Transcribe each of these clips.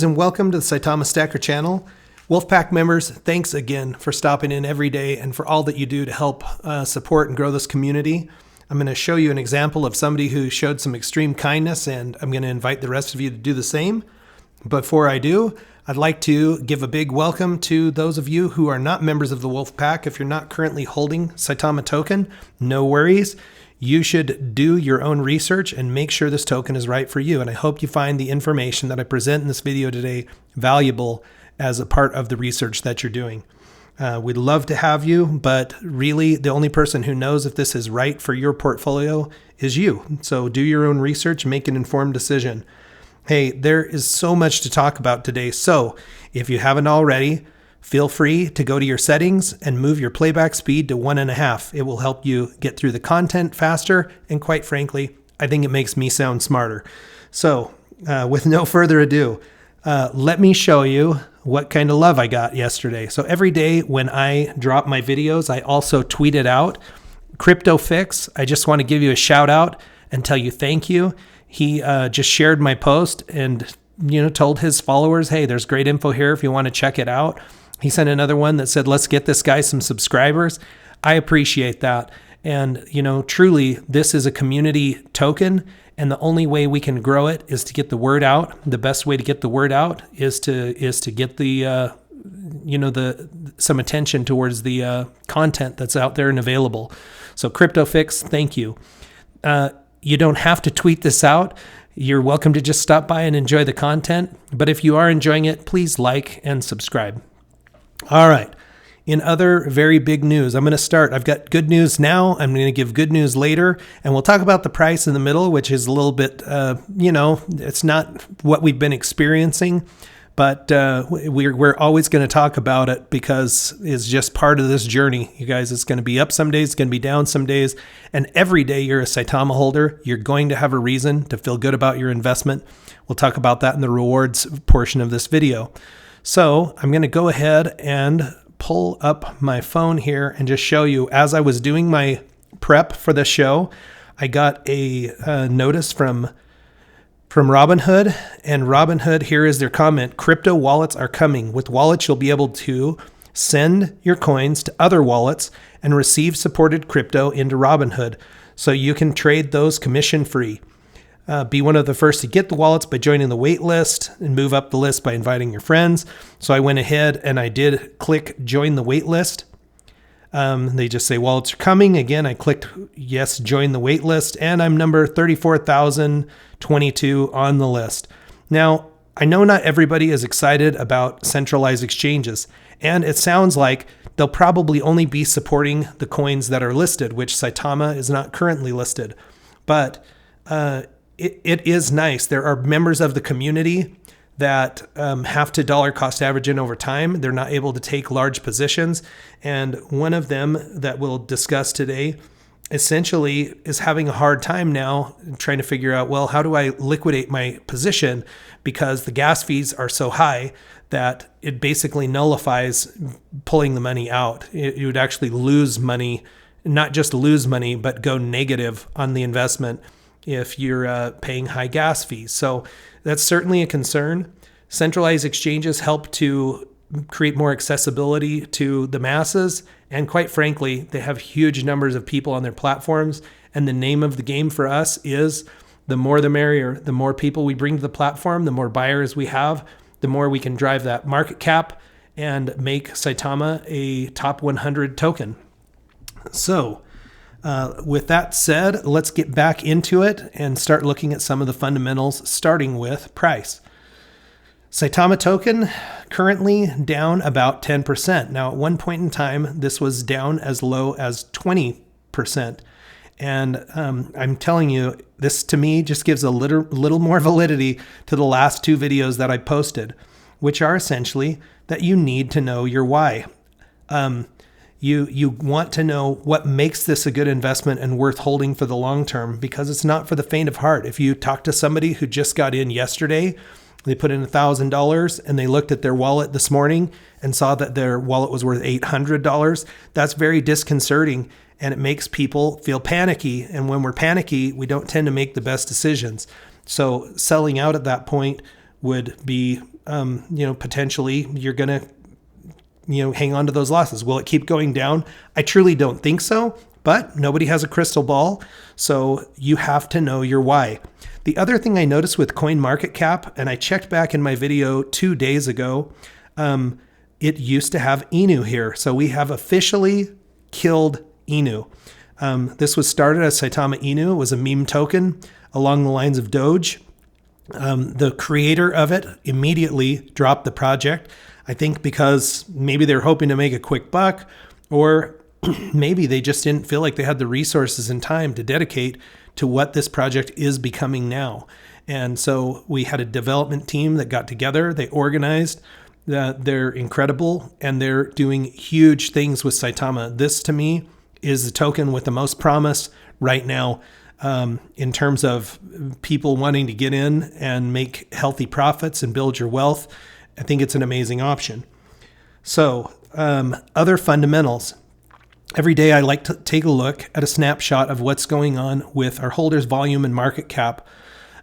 And welcome to the Saitama Stacker channel. Wolfpack members, thanks again for stopping in every day and for all that you do to help support and grow this community. I'm going to show you an example of somebody who showed some extreme kindness, and I'm going to invite the rest of you to do the same. Before I do, I'd like to give a big welcome to those of you who are not members of the Wolfpack. If you're not currently holding Saitama token, no worries. You should do your own research and make sure this token is right for you. And I hope you find the information that I present in this video today valuable as a part of the research that you're doing. We'd love to have you, but really the only person who knows if this is right for your portfolio is you. So do your own research, make an informed decision. Hey, there is so much to talk about today. So if you haven't already, feel free to go to your settings and move your playback speed to 1.5. It will help you get through the content faster. And quite frankly, I think it makes me sound smarter. So with no further ado, let me show you what kind of love I got yesterday. So every day when I drop my videos, I also tweet it out. Crypto Fix, I just want to give you a shout out and tell you thank you. He just shared my post and told his followers, hey, there's great info here if you want to check it out. He sent another one that said, let's get this guy some subscribers. I appreciate that. And, truly, this is a community token. And the only way we can grow it is to get the word out. The best way to get the word out is to get the, some attention towards the content that's out there and available. So CryptoFix, thank you. You don't have to tweet this out. You're welcome to just stop by and enjoy the content. But if you are enjoying it, please like and subscribe. All right. In other very big news, I'm going to start. I've got good news now. I'm going to give good news later. And we'll talk about the price in the middle, which is a little bit, it's not what we've been experiencing. But we're always going to talk about it because it's just part of this journey. You guys, it's going to be up some days, it's going to be down some days. And every day you're a Saitama holder, you're going to have a reason to feel good about your investment. We'll talk about that in the rewards portion of this video. So I'm going to go ahead and pull up my phone here and just show you. As I was doing my prep for the show, I got a notice from Robinhood, and Robinhood, here is their comment: crypto wallets are coming. With wallets, you'll be able to send your coins to other wallets and receive supported crypto into Robinhood, so you can trade those commission free. Be one of the first to get the wallets by joining the wait list and move up the list by inviting your friends. So I went ahead and I did click join the wait list. They just say wallets are coming. Again, I clicked yes, join the wait list, and I'm number 34,022 on the list. Now, I know not everybody is excited about centralized exchanges, and it sounds like they'll probably only be supporting the coins that are listed, which Saitama is not currently listed. But it is nice. There are members of the community that have to dollar cost average in over time. They're not able to take large positions. And one of them that we'll discuss today essentially is having a hard time now trying to figure out, well, how do I liquidate my position? Because the gas fees are so high that it basically nullifies pulling the money out. You would actually lose money, not just lose money, but go negative on the investment if you're paying high gas fees. So that's certainly a concern. Centralized exchanges help to create more accessibility to the masses. And quite frankly, they have huge numbers of people on their platforms. And the name of the game for us is the more the merrier. The more people we bring to the platform, the more buyers we have, the more we can drive that market cap and make Saitama a top 100 token. So with that said, let's get back into it and start looking at some of the fundamentals, starting with price. Saitama token currently down about 10%. Now, at one point in time, this was down as low as 20%. And I'm telling you, this to me just gives a little more validity to the last two videos that I posted, which are essentially that you need to know your why. You want to know what makes this a good investment and worth holding for the long term, because it's not for the faint of heart. If you talk to somebody who just got in yesterday, they put in $1,000 and they looked at their wallet this morning and saw that their wallet was worth $800, that's very disconcerting, and it makes people feel panicky. And when we're panicky, we don't tend to make the best decisions. So selling out at that point would be potentially you're going to, hang on to those losses. Will it keep going down? I truly don't think so, but nobody has a crystal ball. So you have to know your why. The other thing I noticed with CoinMarketCap, and I checked back in my video 2 days ago, it used to have Inu here. So we have officially killed Inu. This was started as Saitama Inu. It was a meme token along the lines of Doge. The creator of it immediately dropped the project. I think because maybe they're hoping to make a quick buck, or maybe they just didn't feel like they had the resources and time to dedicate to what this project is becoming now. And so we had a development team that got together. They organized. They're incredible, and they're doing huge things with Saitama. This, to me, is the token with the most promise right now in terms of people wanting to get in and make healthy profits and build your wealth. I think it's an amazing option. So other fundamentals. Every day I like to take a look at a snapshot of what's going on with our holders' volume and market cap.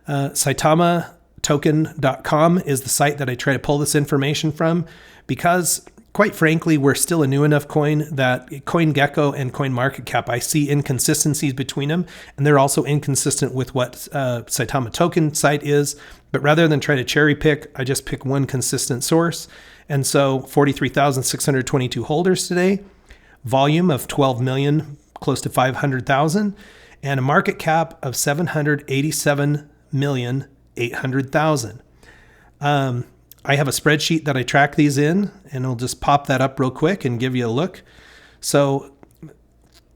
SaitamaToken.com is the site that I try to pull this information from because, quite frankly, we're still a new enough coin that CoinGecko and CoinMarketCap, I see inconsistencies between them, and they're also inconsistent with what Saitama Token site is. But rather than try to cherry pick, I just pick one consistent source. And so 43,622 holders today, volume of 12 million, close to 500,000, and a market cap of 787,800,000. I have a spreadsheet that I track these in, and I'll just pop that up real quick and give you a look. So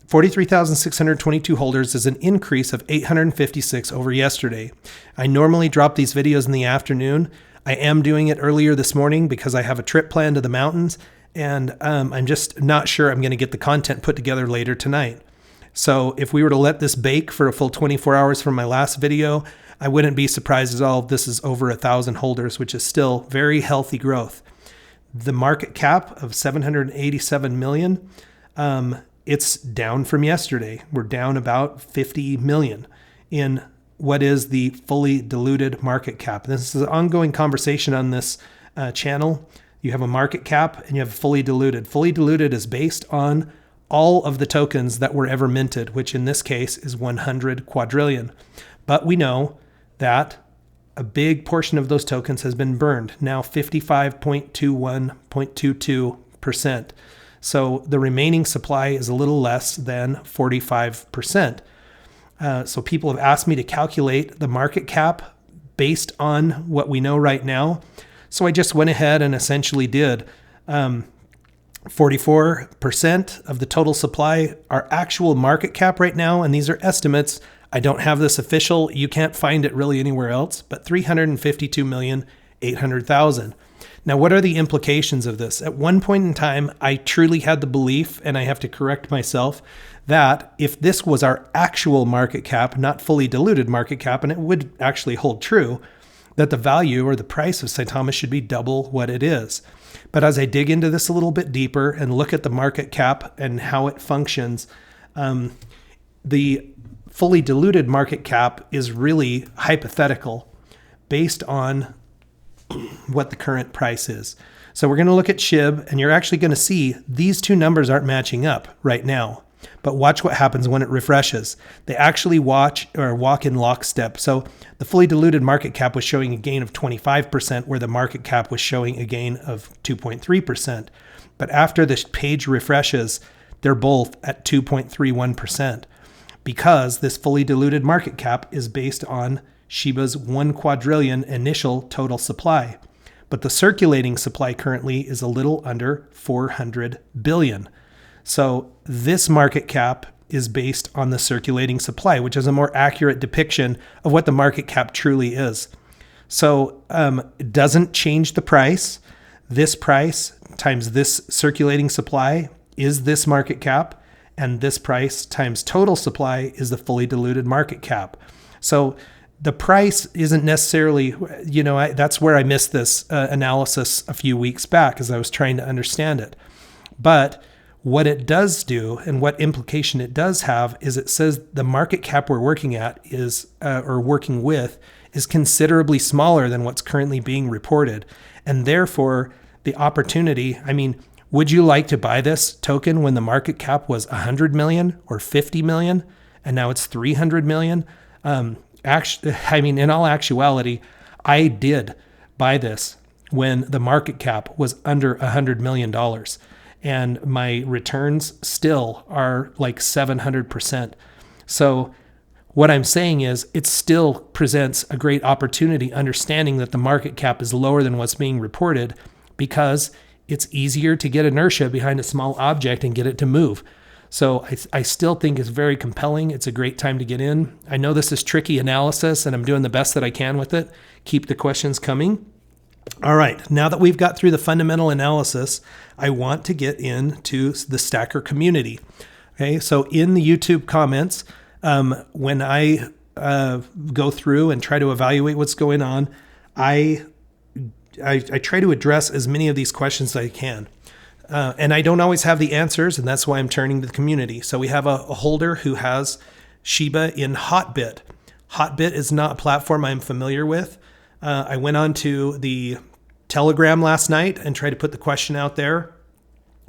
43,622 holders is an increase of 856 over yesterday. I normally drop these videos in the afternoon. I am doing it earlier this morning because I have a trip planned to the mountains, and I'm just not sure I'm going to get the content put together later tonight. So if we were to let this bake for a full 24 hours from my last video, I wouldn't be surprised at all if this is over 1,000 holders, which is still very healthy growth. The market cap of 787 million, it's down from yesterday. We're down about 50 million in what is the fully diluted market cap. This is an ongoing conversation on this channel. You have a market cap and you have fully diluted. Fully diluted is based on all of the tokens that were ever minted, which in this case is 100 quadrillion. But we know that a big portion of those tokens has been burned, now 55.21.22%. So the remaining supply is a little less than 45%. So people have asked me to calculate the market cap based on what we know right now. So I just went ahead and essentially did 44% of the total supply, our actual market cap right now, and these are estimates. I don't have this official. You can't find it really anywhere else, but 352,800,000. Now, what are the implications of this? At one point in time, I truly had the belief, and I have to correct myself, that if this was our actual market cap, not fully diluted market cap, and it would actually hold true, that the value or the price of Saitama should be double what it is. But as I dig into this a little bit deeper and look at the market cap and how it functions, the fully diluted market cap is really hypothetical based on what the current price is. So we're going to look at SHIB, and you're actually going to see these two numbers aren't matching up right now. But watch what happens when it refreshes. They actually walk in lockstep. So the fully diluted market cap was showing a gain of 25%, where the market cap was showing a gain of 2.3%. But after this page refreshes, they're both at 2.31%, because this fully diluted market cap is based on Shiba's 1 quadrillion initial total supply. But the circulating supply currently is a little under 400 billion. So this market cap is based on the circulating supply, which is a more accurate depiction of what the market cap truly is. So it doesn't change the price. This price times this circulating supply is this market cap, and this price times total supply is the fully diluted market cap. So the price isn't necessarily, that's where I missed this analysis a few weeks back as I was trying to understand it. But what it does do, and what implication it does have, is it says the market cap we're working at is, or working with, is considerably smaller than what's currently being reported. And therefore, the opportunity, I mean, would you like to buy this token when the market cap was 100 million or 50 million and now it's 300 million? Actually, I mean, in all actuality, I did buy this when the market cap was under $100 million. And my returns still are like 700%. So what I'm saying is it still presents a great opportunity, understanding that the market cap is lower than what's being reported, because it's easier to get inertia behind a small object and get it to move. So I still think it's very compelling. It's a great time to get in. I know this is tricky analysis, and I'm doing the best that I can with it. Keep the questions coming. All right, now that we've got through the fundamental analysis, I want to get into the Stacker community. Okay, so in the YouTube comments, when I go through and try to evaluate what's going on, I try to address as many of these questions as I can. And I don't always have the answers, and that's why I'm turning to the community. So we have a holder who has Shiba in Hotbit. Hotbit is not a platform I'm familiar with. I went on to the Telegram last night and tried to put the question out there.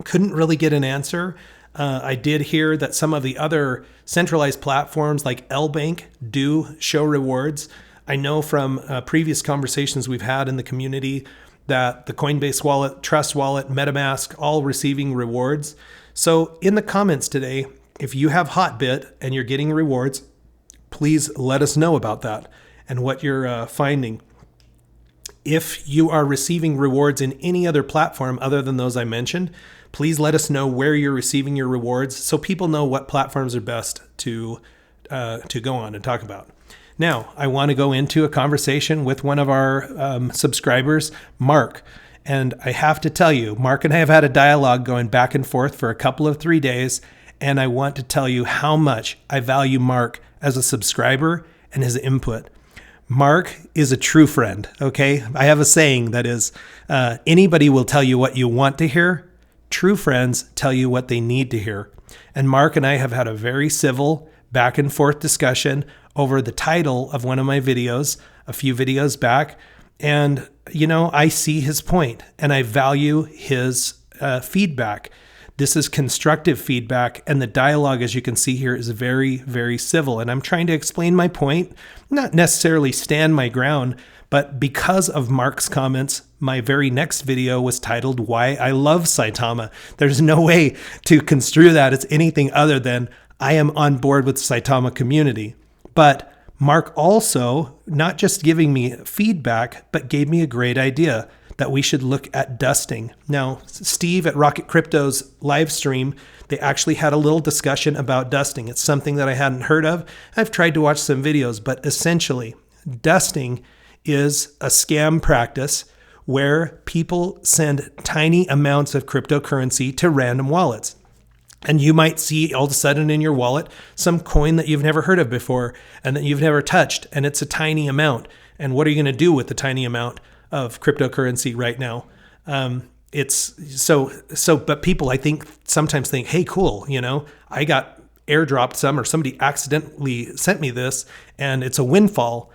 Couldn't really get an answer. I did hear that some of the other centralized platforms like LBank do show rewards. I know from previous conversations we've had in the community that the Coinbase wallet, Trust wallet, MetaMask, all receiving rewards. So in the comments today, if you have Hotbit and you're getting rewards, please let us know about that and what you're finding. If you are receiving rewards in any other platform other than those I mentioned, please let us know where you're receiving your rewards so people know what platforms are best to go on and talk about. Now, I want to go into a conversation with one of our subscribers, Mark. And I have to tell you, Mark and I have had a dialogue going back and forth for a couple of 3 days. And I want to tell you how much I value Mark as a subscriber and his input. Mark is a true friend, okay? I have a saying that is, anybody will tell you what you want to hear. True friends tell you what they need to hear. And Mark and I have had a very civil back and forth discussion over the title of one of my videos, a few videos back. And, you know, I see his point and I value his feedback. This is constructive feedback, and the dialogue, as you can see here, is very, very civil. And I'm trying to explain my point, not necessarily stand my ground, but because of Mark's comments, my very next video was titled Why I Love Saitama. There's no way to construe that as anything other than I am on board with the Saitama community. But Mark also, not just giving me feedback, but gave me a great idea that we should look at dusting. Now, Steve at Rocket Crypto's live stream, they actually had a little discussion about dusting. It's something that I hadn't heard of. I've tried to watch some videos, but essentially, dusting is a scam practice where people send tiny amounts of cryptocurrency to random wallets. And you might see all of a sudden in your wallet some coin that you've never heard of before and that you've never touched, and it's a tiny amount. And what are you going to do with the tiny amount of cryptocurrency right now? But people, I think, sometimes think, hey, cool, you know, I got airdropped some, or somebody accidentally sent me this and it's a windfall.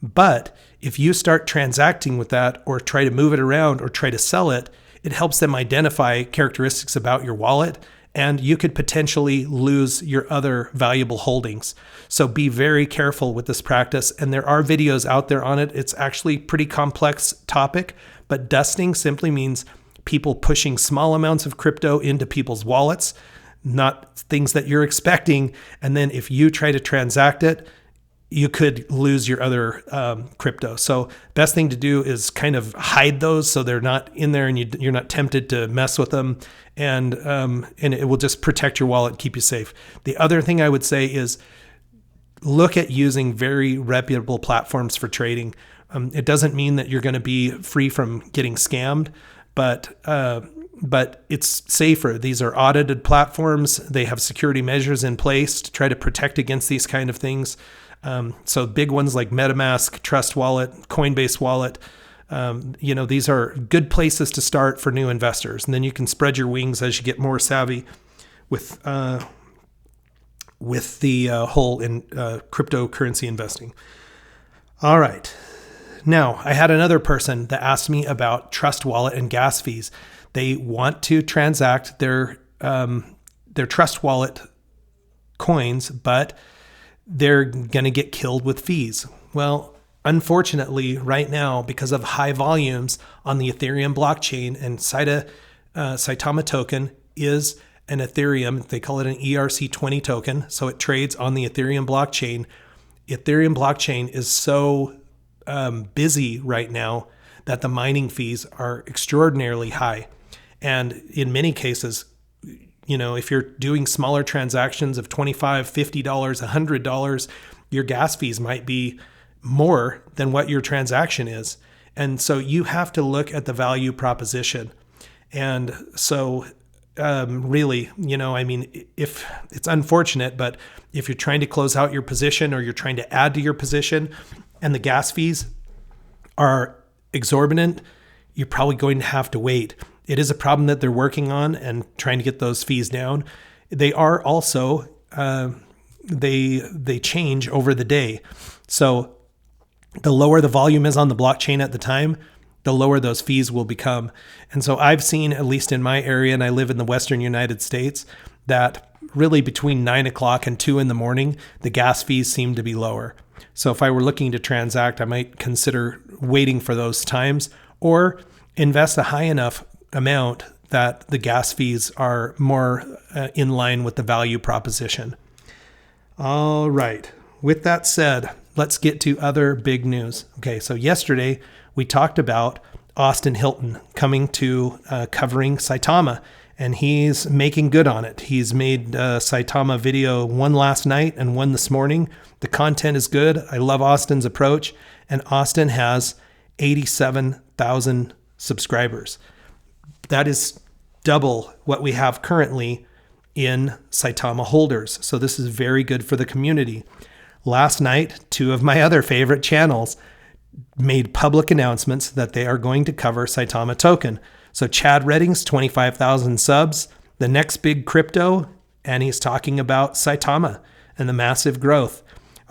But if you start transacting with that or try to move it around or try to sell it, it helps them identify characteristics about your wallet, and you could potentially lose your other valuable holdings. So be very careful with this practice. And there are videos out there on it. It's actually a pretty complex topic, but dusting simply means people pushing small amounts of crypto into people's wallets, not things that you're expecting. And then if you try to transact it, you could lose your other crypto. So best thing to do is kind of hide those so they're not in there and you're not tempted to mess with them. And it will just protect your wallet, keep you safe. The other thing I would say is look at using very reputable platforms for trading. It doesn't mean that you're going to be free from getting scammed, but it's safer. These are audited platforms. They have security measures in place to try to protect against these kind of things. So big ones like MetaMask, Trust Wallet, Coinbase Wallet, these are good places to start for new investors. And then you can spread your wings as you get more savvy with the whole in cryptocurrency investing. All right. Now, I had another person that asked me about Trust Wallet and gas fees. They want to transact their Trust Wallet coins, but they're going to get killed with fees. Well, unfortunately, right now, because of high volumes on the Ethereum blockchain, and Saitama token is an Ethereum, they call it an ERC20 token, so it trades on the Ethereum blockchain. Ethereum blockchain is so busy right now that the mining fees are extraordinarily high. And in many cases, if you're doing smaller transactions of $25, $50, $100, your gas fees might be more than what your transaction is. And so you have to look at the value proposition. And so really, if it's unfortunate, but if you're trying to close out your position or you're trying to add to your position and the gas fees are exorbitant, you're probably going to have to wait. It is a problem that they're working on and trying to get those fees down. They are also, they change over the day. So the lower the volume is on the blockchain at the time, the lower those fees will become. And so I've seen, at least in my area, and I live in the Western United States, that really between 9 o'clock and 2 in the morning, the gas fees seem to be lower. So if I were looking to transact, I might consider waiting for those times or invest a high enough amount that the gas fees are more in line with the value proposition. All right. With that said, let's get to other big news. Okay, so yesterday we talked about Austin Hilton coming to covering Saitama, and he's making good on it. He's made Saitama video one last night and one this morning. The content is good. I love Austin's approach, and Austin has 87,000 subscribers. That is double what we have currently in Saitama holders. So this is very good for the community. Last night, two of my other favorite channels made public announcements that they are going to cover Saitama token. So Chad Redding's 25,000 subs, the next big crypto, and he's talking about Saitama and the massive growth.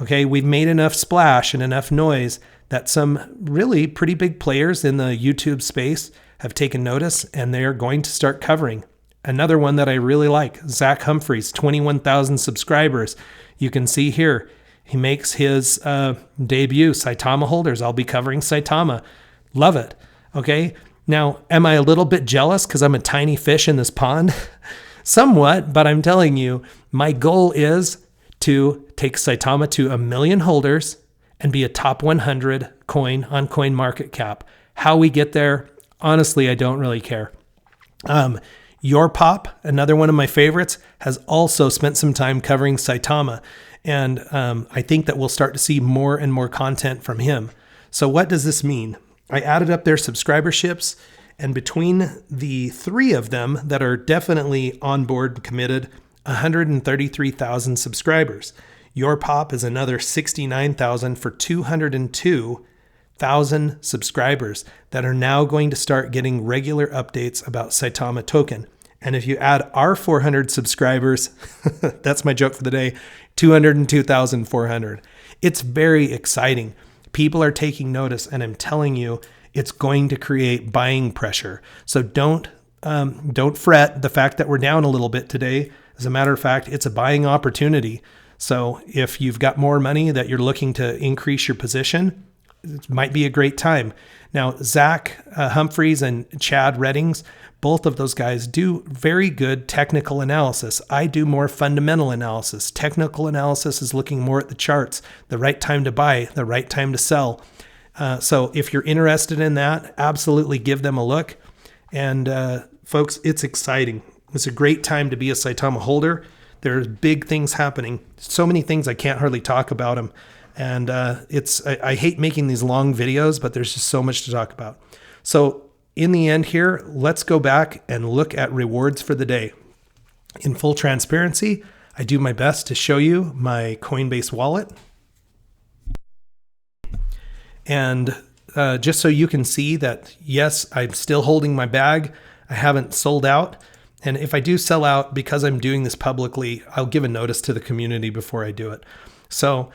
Okay, we've made enough splash and enough noise that some really pretty big players in the YouTube space have taken notice, and they are going to start covering. Another one that I really like, Zach Humphreys, 21,000 subscribers. You can see here, he makes his debut, Saitama holders. I'll be covering Saitama. Love it. Okay. Now, am I a little bit jealous because I'm a tiny fish in this pond? Somewhat, but I'm telling you, my goal is to take Saitama to 1 million holders and be a top 100 coin on CoinMarketCap. How we get there, honestly, I don't really care. Yourpop, another one of my favorites, has also spent some time covering Saitama. And I think that we'll start to see more and more content from him. So what does this mean? I added up their subscriberships, and between the three of them that are definitely on board committed, 133,000 subscribers. Yourpop is another 69,000 for 202,000 subscribers that are now going to start getting regular updates about Saitama token. And if you add our 400 subscribers, that's my joke for the day, 202,400. It's very exciting. People are taking notice, and I'm telling you, it's going to create buying pressure. So don't fret the fact that we're down a little bit today. As a matter of fact, it's a buying opportunity. So if you've got more money that you're looking to increase your position, it might be a great time. Now, Zach Humphreys and Chad Reddings, both of those guys do very good technical analysis. I do more fundamental analysis. Technical analysis is looking more at the charts, the right time to buy, the right time to sell. So if you're interested in that, absolutely give them a look. And folks, it's exciting. It's a great time to be a Saitama holder. There's big things happening. So many things I can't hardly talk about them. And I hate making these long videos, but there's just so much to talk about. So in the end here, let's go back and look at rewards for the day. In full transparency, I do my best to show you my Coinbase wallet. And just so you can see that, yes, I'm still holding my bag. I haven't sold out. And if I do sell out, because I'm doing this publicly, I'll give a notice to the community before I do it. So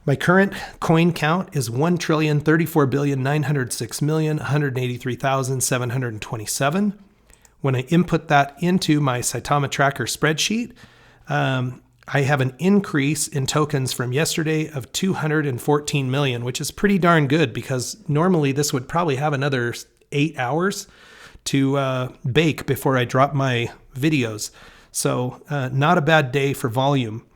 My current coin count is 1,034,906,183,727. When I input that into my Saitama tracker spreadsheet, I have an increase in tokens from yesterday of 214 million, which is pretty darn good because normally this would probably have another 8 hours to bake before I drop my videos. So not a bad day for volume.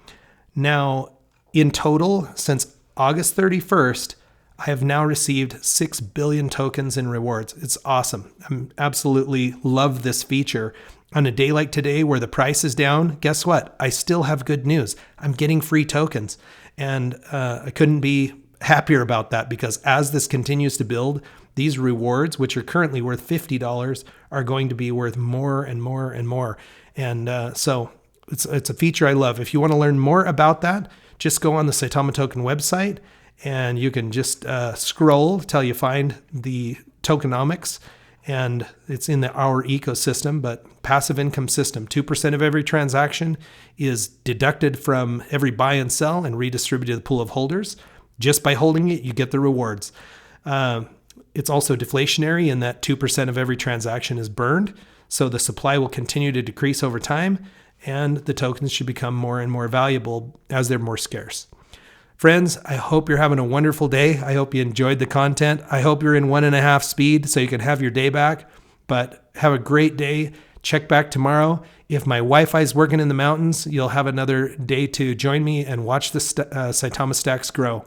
Now, in total, since August 31st, I have now received 6 billion tokens in rewards. It's awesome. I absolutely love this feature. On a day like today where the price is down, guess what? I still have good news. I'm getting free tokens. And I couldn't be happier about that because as this continues to build, these rewards, which are currently worth $50, are going to be worth more and more and more. And so it's a feature I love. If you want to learn more about that, just go on the Saitama Token website and you can just scroll till you find the tokenomics, and it's in our ecosystem, but passive income system. 2% of every transaction is deducted from every buy and sell and redistributed to the pool of holders. Just by holding it, you get the rewards. It's also deflationary in that 2% of every transaction is burned, so the supply will continue to decrease over time, and the tokens should become more and more valuable as they're more scarce. Friends, I hope you're having a wonderful day. I hope you enjoyed the content. I hope you're in 1.5 speed so you can have your day back. But have a great day. Check back tomorrow. If my Wi-Fi is working in the mountains, you'll have another day to join me and watch the Saitama stacks grow.